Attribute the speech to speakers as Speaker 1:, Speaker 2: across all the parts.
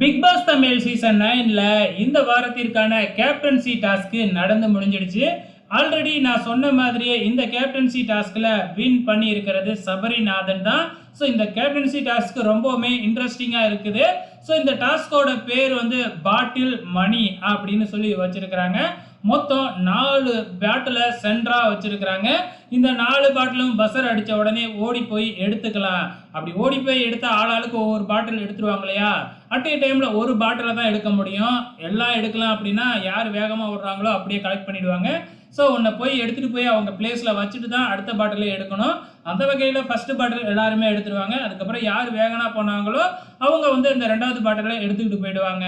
Speaker 1: Big pass Tamil season 9ல இந்த வாரத்திற்கான captaincy task நடந்து முடிஞ்சிடுச்சு. ஆல்ரெடி நான் சொன்ன மாதிரியே இந்த கேப்டன்சி டாஸ்க்ல வின் பண்ணி இருக்கிறது சபரிநாதன் தான். ஸோ இந்த கேப்டன்சி டாஸ்க் ரொம்பவுமே இன்ட்ரெஸ்டிங்காக இருக்குது. ஸோ இந்த டாஸ்கோட பேர் வந்து பாட்டில் மணி அப்படின்னு சொல்லி வச்சிருக்கிறாங்க. மொத்தம் 4 பாட்டிலை சென்டராக வச்சிருக்கிறாங்க. இந்த 4 பாட்டிலும் பஸ்ஸர் அடித்த உடனே ஓடி போய் எடுத்துக்கலாம். அப்படி ஓடி போய் எடுத்த ஆளாளுக்கு ஒவ்வொரு பாட்டில் எடுத்துருவாங்க இல்லையா? அட் ஏ டைமில் ஒரு பாட்டிலை தான் எடுக்க முடியும். எல்லாம் எடுக்கலாம் அப்படின்னா யார் வேகமாக ஓடுறாங்களோ அப்படியே கலெக்ட் பண்ணிடுவாங்க. ஸோ உன்னை போய் எடுத்துகிட்டு போய் அவங்க பிளேஸில் வச்சுட்டு தான் அடுத்த பாட்டிலே எடுக்கணும். அந்த வகையில் ஃபஸ்ட்டு பாட்டில் எல்லாருமே எடுத்துருவாங்க. அதுக்கப்புறம் யார் வேகனாக போனாங்களோ அவங்க வந்து இந்த 2வது பாட்டிலை எடுத்துக்கிட்டு போயிடுவாங்க.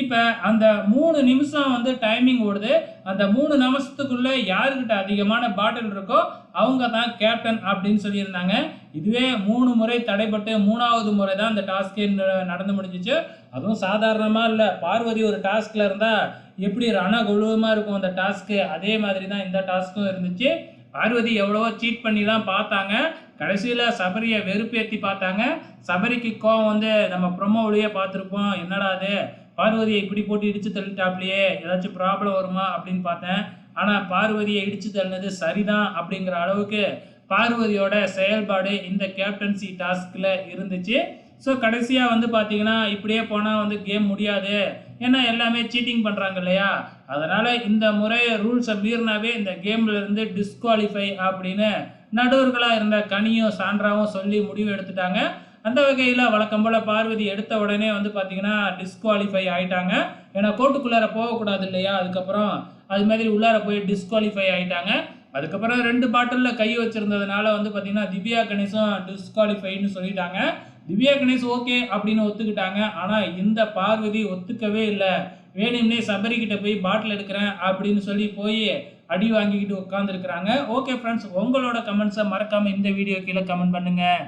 Speaker 1: இப்போ அந்த 3 நிமிஷம் வந்து டைமிங் ஓடுது. அந்த 3 நிமிஷத்துக்குள்ளே யாருக்கிட்ட அதிகமான பாட்டில் இருக்கோ அவங்க தான் கேப்டன் அப்படின்னு சொல்லியிருந்தாங்க. இதுவே 3 முறை தடைப்பட்டு 3வது முறை தான் இந்த டாஸ்கே நடந்து முடிஞ்சிச்சு. அதுவும் சாதாரணமாக இல்லை. பார்வதி ஒரு டாஸ்கில் இருந்தால் எப்படி ரணகுழுவமாக இருக்கும் அந்த டாஸ்க்கு, அதே மாதிரி தான் இந்த டாஸ்க்கும் இருந்துச்சு. பார்வதி எவ்வளவோ சீட் பண்ணிலாம் பார்த்தாங்க. கடைசியில் சபரியை வெறுப்பேற்றி பார்த்தாங்க. சபரிக்கு கோவம் வந்து நம்ம ப்ரொமோவிலேயே பார்த்துருப்போம். என்னடா அது பார்வதியை இப்படி போட்டு இடித்து தள்ளிட்டாப்லையே, ஏதாச்சும் ப்ராப்ளம் வருமா அப்படின்னு பார்த்தேன். ஆனால் பார்வதியை இடித்து தள்ளினது சரிதான் அப்படிங்கிற அளவுக்கு பார்வதியோட செயல்பாடு இந்த கேப்டன்சி டாஸ்கில் இருந்துச்சு. ஸோ கடைசியாக வந்து பார்த்தீங்கன்னா இப்படியே போனால் வந்து கேம் முடியாது, ஏன்னா எல்லாமே சீட்டிங் பண்ணுறாங்க இல்லையா? அதனால் இந்த முறை ரூல்ஸை மீறினாவே இந்த கேமில் இருந்து டிஸ்குவாலிஃபை அப்படின்னு நடுவர்களாக இருந்த கனியும் சான்றாவும் சொல்லி முடிவு எடுத்துட்டாங்க. அந்த வகையில் வழக்கம் போல் பார்வதி எடுத்த உடனே வந்து பார்த்தீங்கன்னா டிஸ்குவாலிஃபை ஆகிட்டாங்க. ஏன்னா கோர்ட்டுக்குள்ளார போகக்கூடாது இல்லையா? அதுக்கப்புறம் அது மாதிரி உள்ளார போய் டிஸ்குவாலிஃபை ஆகிட்டாங்க. அதுக்கப்புறம் 2 பாட்டிலில் கை வச்சுருந்ததுனால வந்து பார்த்தீங்கன்னா திவ்யா கணேசும் டிஸ்குவாலிஃபைன்னு சொல்லிட்டாங்க. திவ்யா கணேஷ் ஓகே அப்படின்னு ஒத்துக்கிட்டாங்க. ஆனால் இந்த பார்வதி ஒத்துக்கவே இல்லை. வேணும்னே சபரிக்கிட்ட போய் பாட்டில் எடுக்கிறேன் அப்படின்னு சொல்லி போய் அடி வாங்கிக்கிட்டு உட்காந்துருக்குறாங்க. ஓகே ஃப்ரெண்ட்ஸ், உங்களோட கமெண்ட்ஸை மறக்காமல் இந்த வீடியோ கீழே கமெண்ட் பண்ணுங்கள்.